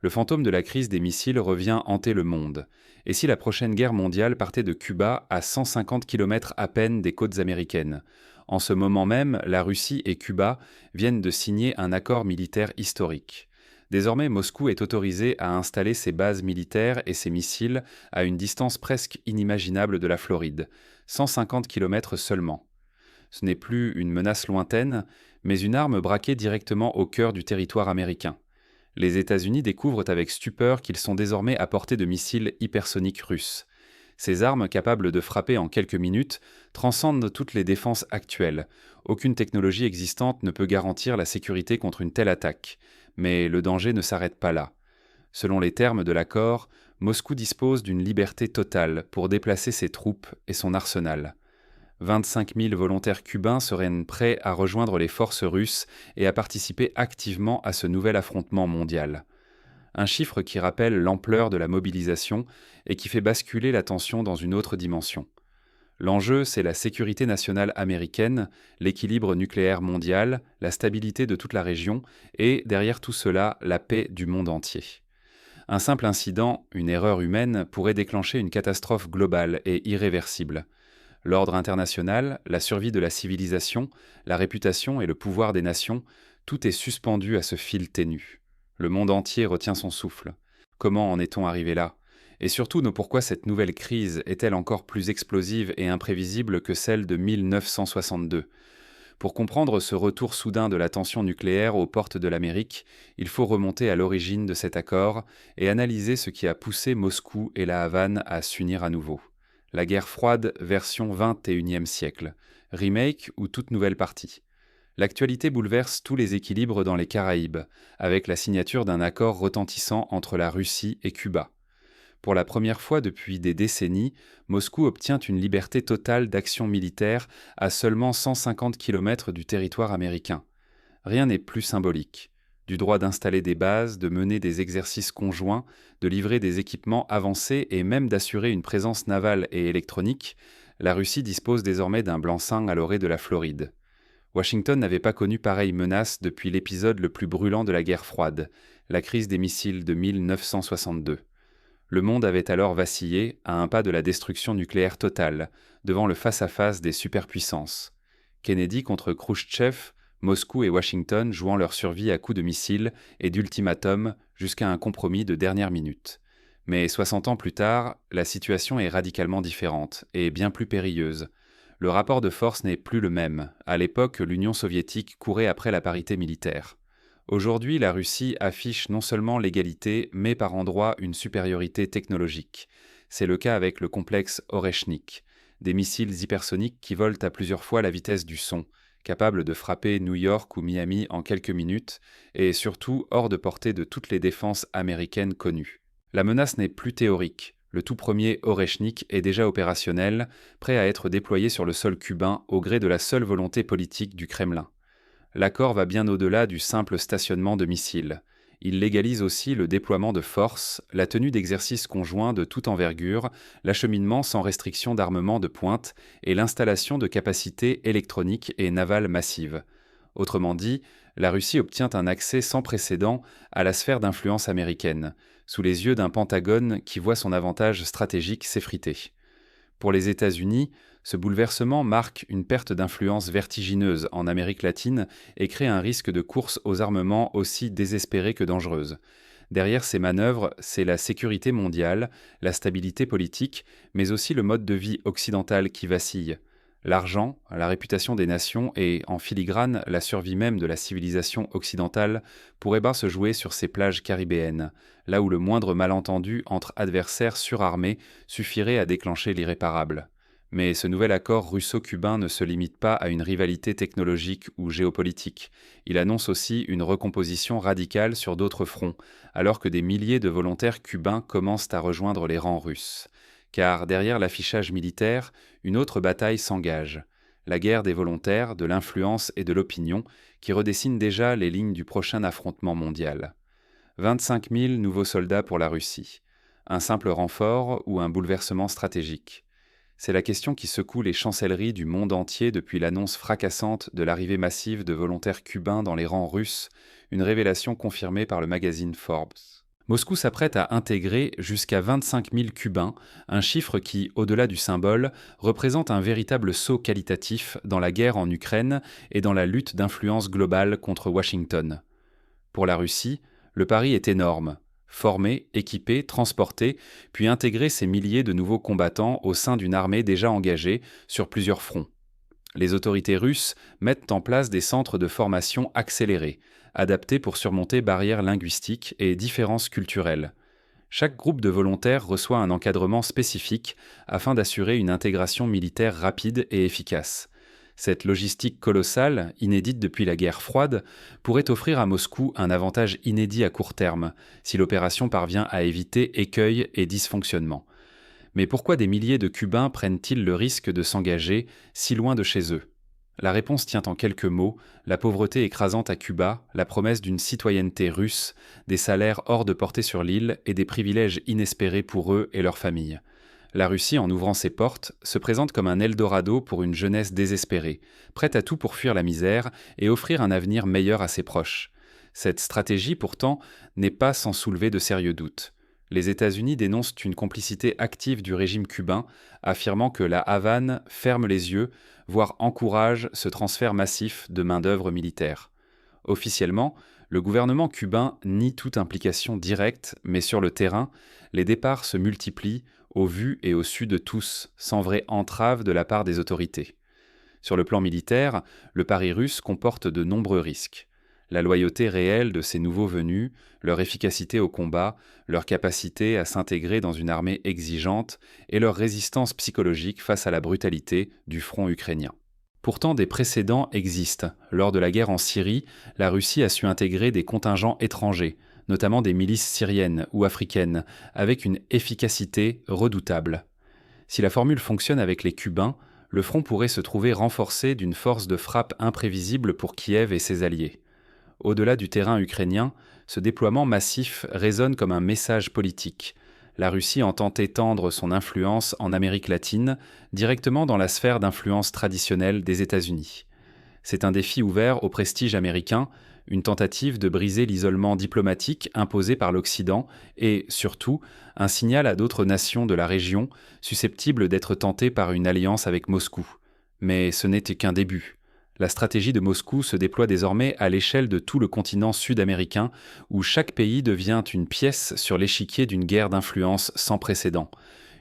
Le fantôme de la crise des missiles revient hanter le monde. Et si la prochaine guerre mondiale partait de Cuba à 150 km à peine des côtes américaines? En ce moment même, la Russie et Cuba viennent de signer un accord militaire historique. Désormais, Moscou est autorisé à installer ses bases militaires et ses missiles à une distance presque inimaginable de la Floride, 150 km seulement. Ce n'est plus une menace lointaine, mais une arme braquée directement au cœur du territoire américain. Les États-Unis découvrent avec stupeur qu'ils sont désormais à portée de missiles hypersoniques russes. Ces armes, capables de frapper en quelques minutes, transcendent toutes les défenses actuelles. Aucune technologie existante ne peut garantir la sécurité contre une telle attaque. Mais le danger ne s'arrête pas là. Selon les termes de l'accord, Moscou dispose d'une liberté totale pour déplacer ses troupes et son arsenal. 25 000 volontaires cubains seraient prêts à rejoindre les forces russes et à participer activement à ce nouvel affrontement mondial. Un chiffre qui rappelle l'ampleur de la mobilisation et qui fait basculer la tension dans une autre dimension. L'enjeu, c'est la sécurité nationale américaine, l'équilibre nucléaire mondial, la stabilité de toute la région et, derrière tout cela, la paix du monde entier. Un simple incident, une erreur humaine, pourrait déclencher une catastrophe globale et irréversible. L'ordre international, la survie de la civilisation, la réputation et le pouvoir des nations, tout est suspendu à ce fil ténu. Le monde entier retient son souffle. Comment en est-on arrivé là? Et surtout, pourquoi cette nouvelle crise est-elle encore plus explosive et imprévisible que celle de 1962? Pour comprendre ce retour soudain de la tension nucléaire aux portes de l'Amérique, il faut remonter à l'origine de cet accord et analyser ce qui a poussé Moscou et la Havane à s'unir à nouveau. La guerre froide version 21e siècle. Remake ou toute nouvelle partie. L'actualité bouleverse tous les équilibres dans les Caraïbes, avec la signature d'un accord retentissant entre la Russie et Cuba. Pour la première fois depuis des décennies, Moscou obtient une liberté totale d'action militaire à seulement 150 km du territoire américain. Rien n'est plus symbolique. Du droit d'installer des bases, de mener des exercices conjoints, de livrer des équipements avancés et même d'assurer une présence navale et électronique, la Russie dispose désormais d'un blanc-seing à l'orée de la Floride. Washington n'avait pas connu pareille menace depuis l'épisode le plus brûlant de la guerre froide, la crise des missiles de 1962. Le monde avait alors vacillé à un pas de la destruction nucléaire totale, devant le face-à-face des superpuissances. Kennedy contre Khrouchtchev, Moscou et Washington jouant leur survie à coups de missiles et d'ultimatums jusqu'à un compromis de dernière minute. Mais 60 ans plus tard, la situation est radicalement différente et bien plus périlleuse. Le rapport de force n'est plus le même. À l'époque, l'Union soviétique courait après la parité militaire. Aujourd'hui, la Russie affiche non seulement l'égalité, mais par endroits une supériorité technologique. C'est le cas avec le complexe Oreshnik, des missiles hypersoniques qui volent à plusieurs fois la vitesse du son, capables de frapper New York ou Miami en quelques minutes, et surtout hors de portée de toutes les défenses américaines connues. La menace n'est plus théorique. Le tout premier Oreshnik est déjà opérationnel, prêt à être déployé sur le sol cubain au gré de la seule volonté politique du Kremlin. L'accord va bien au-delà du simple stationnement de missiles. Il légalise aussi le déploiement de forces, la tenue d'exercices conjoints de toute envergure, l'acheminement sans restriction d'armement de pointe et l'installation de capacités électroniques et navales massives. Autrement dit, la Russie obtient un accès sans précédent à la sphère d'influence américaine, sous les yeux d'un Pentagone qui voit son avantage stratégique s'effriter. Pour les États-Unis, ce bouleversement marque une perte d'influence vertigineuse en Amérique latine et crée un risque de course aux armements aussi désespérée que dangereuse. Derrière ces manœuvres, c'est la sécurité mondiale, la stabilité politique, mais aussi le mode de vie occidental qui vacille. L'argent, la réputation des nations et, en filigrane, la survie même de la civilisation occidentale pourraient bien se jouer sur ces plages caribéennes, là où le moindre malentendu entre adversaires surarmés suffirait à déclencher l'irréparable. Mais ce nouvel accord russo-cubain ne se limite pas à une rivalité technologique ou géopolitique. Il annonce aussi une recomposition radicale sur d'autres fronts, alors que des milliers de volontaires cubains commencent à rejoindre les rangs russes. Car derrière l'affichage militaire, une autre bataille s'engage. La guerre des volontaires, de l'influence et de l'opinion, qui redessine déjà les lignes du prochain affrontement mondial. 25 000 nouveaux soldats pour la Russie. Un simple renfort ou un bouleversement stratégique? C'est la question qui secoue les chancelleries du monde entier depuis l'annonce fracassante de l'arrivée massive de volontaires cubains dans les rangs russes, une révélation confirmée par le magazine Forbes. Moscou s'apprête à intégrer jusqu'à 25 000 Cubains, un chiffre qui, au-delà du symbole, représente un véritable saut qualitatif dans la guerre en Ukraine et dans la lutte d'influence globale contre Washington. Pour la Russie, le pari est énorme. Former, équiper, transporter, puis intégrer ces milliers de nouveaux combattants au sein d'une armée déjà engagée sur plusieurs fronts. Les autorités russes mettent en place des centres de formation accélérés, adaptés pour surmonter barrières linguistiques et différences culturelles. Chaque groupe de volontaires reçoit un encadrement spécifique afin d'assurer une intégration militaire rapide et efficace. Cette logistique colossale, inédite depuis la guerre froide, pourrait offrir à Moscou un avantage inédit à court terme, si l'opération parvient à éviter écueils et dysfonctionnements. Mais pourquoi des milliers de Cubains prennent-ils le risque de s'engager si loin de chez eux? La réponse tient en quelques mots: la pauvreté écrasante à Cuba, la promesse d'une citoyenneté russe, des salaires hors de portée sur l'île et des privilèges inespérés pour eux et leurs familles. La Russie, en ouvrant ses portes, se présente comme un Eldorado pour une jeunesse désespérée, prête à tout pour fuir la misère et offrir un avenir meilleur à ses proches. Cette stratégie, pourtant, n'est pas sans soulever de sérieux doutes. Les États-Unis dénoncent une complicité active du régime cubain, affirmant que la Havane ferme les yeux, voire encourage ce transfert massif de main-d'œuvre militaire. Officiellement, le gouvernement cubain nie toute implication directe, mais sur le terrain, les départs se multiplient, au vu et au su de tous, sans vraie entrave de la part des autorités. Sur le plan militaire, le pari russe comporte de nombreux risques. La loyauté réelle de ces nouveaux venus, leur efficacité au combat, leur capacité à s'intégrer dans une armée exigeante et leur résistance psychologique face à la brutalité du front ukrainien. Pourtant, des précédents existent. Lors de la guerre en Syrie, la Russie a su intégrer des contingents étrangers, notamment des milices syriennes ou africaines, avec une efficacité redoutable. Si la formule fonctionne avec les Cubains, le front pourrait se trouver renforcé d'une force de frappe imprévisible pour Kiev et ses alliés. Au-delà du terrain ukrainien, ce déploiement massif résonne comme un message politique. La Russie entend étendre son influence en Amérique latine, directement dans la sphère d'influence traditionnelle des États-Unis. C'est un défi ouvert au prestige américain, une tentative de briser l'isolement diplomatique imposé par l'Occident et, surtout, un signal à d'autres nations de la région susceptibles d'être tentées par une alliance avec Moscou. Mais ce n'était qu'un début. La stratégie de Moscou se déploie désormais à l'échelle de tout le continent sud-américain, où chaque pays devient une pièce sur l'échiquier d'une guerre d'influence sans précédent.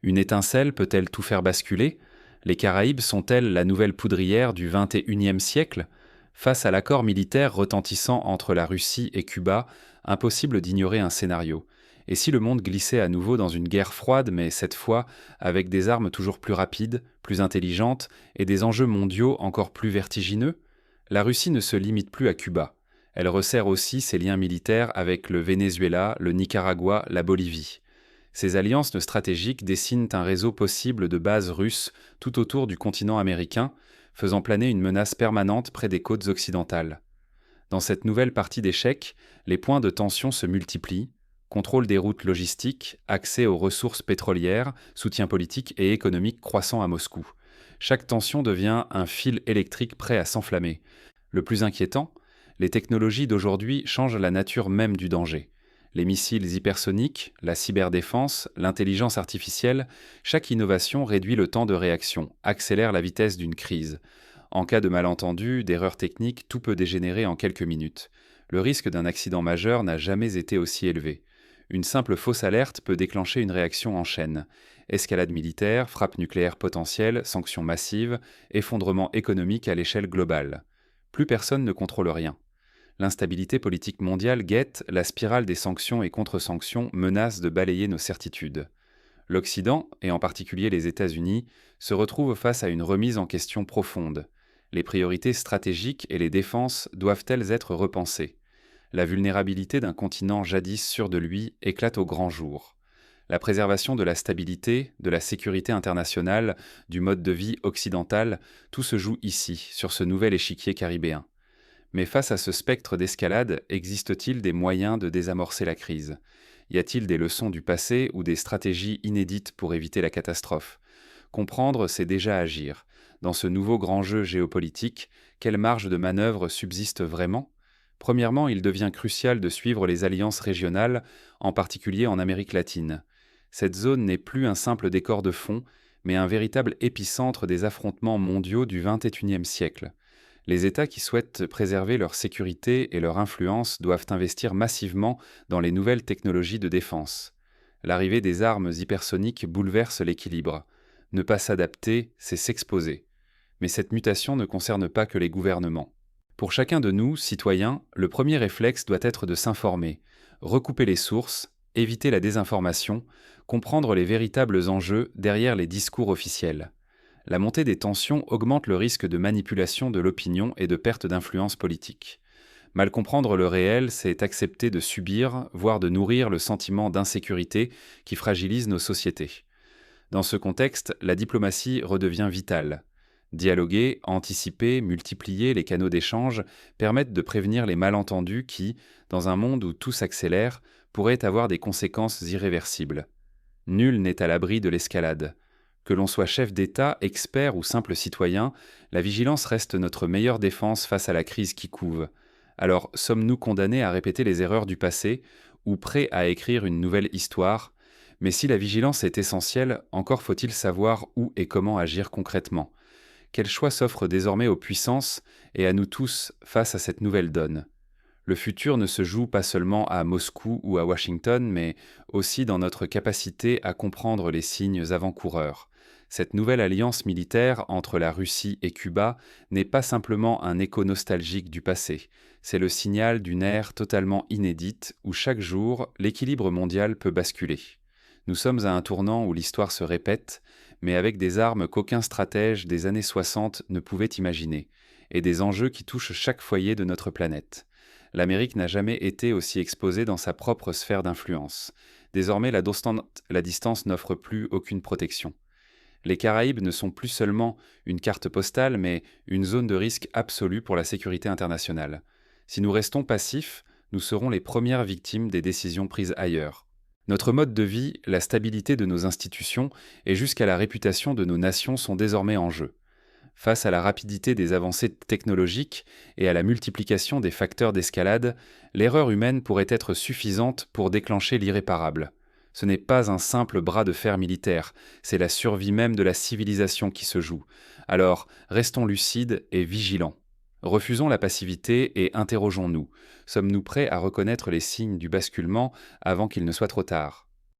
Une étincelle peut-elle tout faire basculer? Les Caraïbes sont-elles la nouvelle poudrière du XXIe siècle? Face à l'accord militaire retentissant entre la Russie et Cuba, impossible d'ignorer un scénario. Et si le monde glissait à nouveau dans une guerre froide, mais cette fois avec des armes toujours plus rapides, plus intelligentes et des enjeux mondiaux encore plus vertigineux? La Russie ne se limite plus à Cuba. Elle resserre aussi ses liens militaires avec le Venezuela, le Nicaragua, la Bolivie. Ces alliances stratégiques dessinent un réseau possible de bases russes tout autour du continent américain, faisant planer une menace permanente près des côtes occidentales. Dans cette nouvelle partie d'échecs, les points de tension se multiplient: contrôle des routes logistiques, accès aux ressources pétrolières, soutien politique et économique croissant à Moscou. Chaque tension devient un fil électrique prêt à s'enflammer. Le plus inquiétant, les technologies d'aujourd'hui changent la nature même du danger. Les missiles hypersoniques, la cyberdéfense, l'intelligence artificielle, chaque innovation réduit le temps de réaction, accélère la vitesse d'une crise. En cas de malentendu, d'erreur technique, tout peut dégénérer en quelques minutes. Le risque d'un accident majeur n'a jamais été aussi élevé. Une simple fausse alerte peut déclencher une réaction en chaîne. Escalade militaire, frappe nucléaire potentielle, sanctions massives, effondrement économique à l'échelle globale. Plus personne ne contrôle rien. L'instabilité politique mondiale guette, la spirale des sanctions et contre-sanctions menace de balayer nos certitudes. L'Occident, et en particulier les États-Unis, se retrouve face à une remise en question profonde. Les priorités stratégiques et les défenses doivent-elles être repensées? La vulnérabilité d'un continent jadis sûr de lui éclate au grand jour. La préservation de la stabilité, de la sécurité internationale, du mode de vie occidental, tout se joue ici, sur ce nouvel échiquier caribéen. Mais face à ce spectre d'escalade, existe-t-il des moyens de désamorcer la crise? Y a-t-il des leçons du passé ou des stratégies inédites pour éviter la catastrophe? Comprendre, c'est déjà agir. Dans ce nouveau grand jeu géopolitique, quelle marge de manœuvre subsiste vraiment? Premièrement, il devient crucial de suivre les alliances régionales, en particulier en Amérique latine. Cette zone n'est plus un simple décor de fond, mais un véritable épicentre des affrontements mondiaux du XXIe siècle. Les États qui souhaitent préserver leur sécurité et leur influence doivent investir massivement dans les nouvelles technologies de défense. L'arrivée des armes hypersoniques bouleverse l'équilibre. Ne pas s'adapter, c'est s'exposer. Mais cette mutation ne concerne pas que les gouvernements. Pour chacun de nous, citoyens, le premier réflexe doit être de s'informer, recouper les sources, éviter la désinformation, comprendre les véritables enjeux derrière les discours officiels. La montée des tensions augmente le risque de manipulation de l'opinion et de perte d'influence politique. Mal comprendre le réel, c'est accepter de subir, voire de nourrir le sentiment d'insécurité qui fragilise nos sociétés. Dans ce contexte, la diplomatie redevient vitale. Dialoguer, anticiper, multiplier les canaux d'échange permettent de prévenir les malentendus qui, dans un monde où tout s'accélère, pourraient avoir des conséquences irréversibles. Nul n'est à l'abri de l'escalade. Que l'on soit chef d'État, expert ou simple citoyen, la vigilance reste notre meilleure défense face à la crise qui couve. Alors, sommes-nous condamnés à répéter les erreurs du passé ou prêts à écrire une nouvelle histoire? Mais si la vigilance est essentielle, encore faut-il savoir où et comment agir concrètement. Quel choix s'offre désormais aux puissances et à nous tous face à cette nouvelle donne? Le futur ne se joue pas seulement à Moscou ou à Washington, mais aussi dans notre capacité à comprendre les signes avant-coureurs. Cette nouvelle alliance militaire entre la Russie et Cuba n'est pas simplement un écho nostalgique du passé, c'est le signal d'une ère totalement inédite où chaque jour l'équilibre mondial peut basculer. Nous sommes à un tournant où l'histoire se répète, mais avec des armes qu'aucun stratège des années 60 ne pouvait imaginer, et des enjeux qui touchent chaque foyer de notre planète. L'Amérique n'a jamais été aussi exposée dans sa propre sphère d'influence. Désormais, la distance n'offre plus aucune protection. Les Caraïbes ne sont plus seulement une carte postale, mais une zone de risque absolue pour la sécurité internationale. Si nous restons passifs, nous serons les premières victimes des décisions prises ailleurs. Notre mode de vie, la stabilité de nos institutions et jusqu'à la réputation de nos nations sont désormais en jeu. Face à la rapidité des avancées technologiques et à la multiplication des facteurs d'escalade, l'erreur humaine pourrait être suffisante pour déclencher l'irréparable. Ce n'est pas un simple bras de fer militaire, c'est la survie même de la civilisation qui se joue. Alors, restons lucides et vigilants. Refusons la passivité et interrogeons-nous. Sommes-nous prêts à reconnaître les signes du basculement avant qu'il ne soit trop tard ?